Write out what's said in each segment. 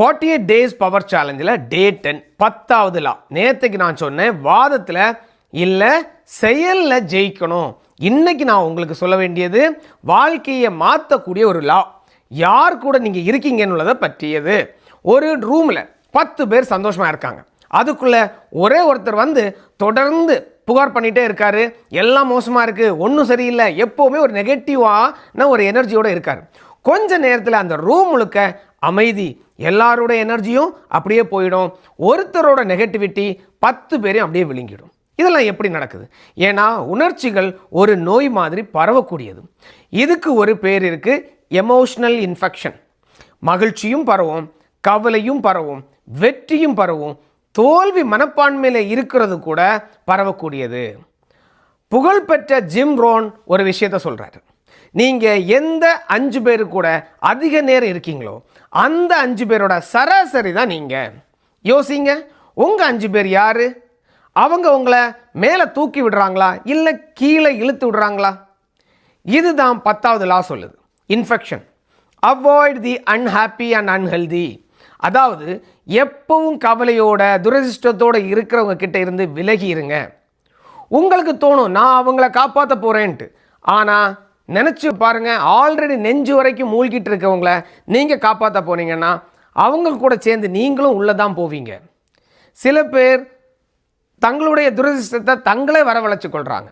48 days power சேலஞ்சில் டே 10 10வது லா. நேற்றுக்கு நான் சொன்னேன் வாதத்தில் இல்லை செயலில் ஜெயிக்கணும். இன்னைக்கு நான் உங்களுக்கு சொல்ல வேண்டியது வாழ்க்கையை மாற்றக்கூடிய ஒரு லா. யார் கூட நீங்கள் இருக்கீங்கன்னு பற்றியது. ஒரு ரூமில் 10 பேர் சந்தோஷமாக இருக்காங்க. அதுக்குள்ளே ஒரே ஒருத்தர் வந்து தொடர்ந்து புகார் பண்ணிகிட்டே இருக்காரு. எல்லாம் மோசமாக இருக்குது, ஒன்றும் சரியில்லை, எப்போவுமே ஒரு நெகட்டிவான ஒரு எனர்ஜியோடு இருக்கார். கொஞ்ச நேரத்தில் அந்த ரூம் முழுக்க அமைதி, எல்லாரோட எனர்ஜியும் அப்படியே போயிடும். ஒருத்தரோட நெகட்டிவிட்டி 10 பேரையும் அப்படியே விழுங்கிடும். இதெல்லாம் எப்படி நடக்குது? ஏன்னா உணர்ச்சிகள் ஒரு நோய் மாதிரி பரவக்கூடியது. இதுக்கு ஒரு பேர் இருக்குது, எமோஷ்னல் இன்ஃபெக்ஷன். மகிழ்ச்சியும் பரவும், கவலையும் பரவும், வெற்றியும் பரவும், தோல்வி மனப்பான்மையில் இருக்கிறது கூட பரவக்கூடியது. புகழ்பெற்ற ஜிம் ரோன் ஒரு விஷயத்தை சொல்கிறாரு. நீங்கள் எந்த 5 பேர் கூட அதிக நேரம் இருக்கீங்களோ அந்த 5 பேரோட சராசரி தான் நீங்கள். யோசிங்க, உங்கள் 5 பேர் யார்? அவங்க உங்களை மேலே தூக்கி விடுறாங்களா இல்லை கீழே இழுத்து விடுறாங்களா? இதுதான் 10வது லா சொல்லுது. Infection. Avoid the unhappy and unhealthy. அதாவது எப்பவும் கவலையோட துரதிர்ஷ்டத்தோடு இருக்கிறவங்க கிட்ட இருந்து விலகி இருங்க. உங்களுக்கு தோணும் நான் அவங்கள காப்பாற்ற போகிறேன்ட்டு. ஆனால் நினச்சி பாருங்கள், ஆல்ரெடி நெஞ்சு வரைக்கும் மூழ்கிட்டு இருக்கவங்கள நீங்கள் காப்பாற்ற போனீங்கன்னா அவங்க கூட சேர்ந்து நீங்களும் உள்ளே தான் போவீங்க. சில பேர் தங்களுடைய துரதிர்ஷ்டத்தை தங்களே வரவழைச்சு கொள்கிறாங்க.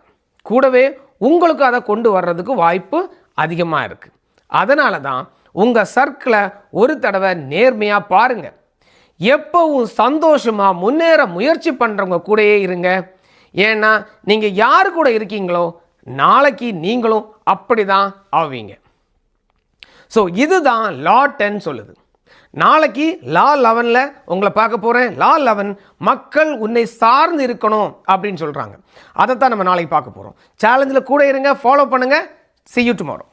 கூடவே உங்களுக்கு அதை கொண்டு வர்றதுக்கு வாய்ப்பு அதிகமாக இருக்குது. அதனால தான் உங்கள் சர்க்கிளை ஒரு தடவை நேர்மையாக பாருங்கள். எப்பவும் சந்தோஷமாக முன்னேற முயற்சி பண்ணுறவங்க கூடயே இருங்க. ஏன்னா நீங்கள் யார் கூட இருக்கீங்களோ நாளைக்கு நீங்களும் அப்படி தான் ஆவீங்க. ஸோ இதுதான் லா 10 சொல்லுது. நாளைக்கு லா 11 உங்களை பார்க்க போகிறேன். லா 11 மக்கள் உன்னை சார்ந்து இருக்கணும் அப்படின்னு சொல்கிறாங்க. அதைத்தான் நம்ம நாளைக்கு பார்க்க போகிறோம். சேலஞ்சில் கூட இருங்க, ஃபாலோ பண்ணுங்கள். See you tomorrow.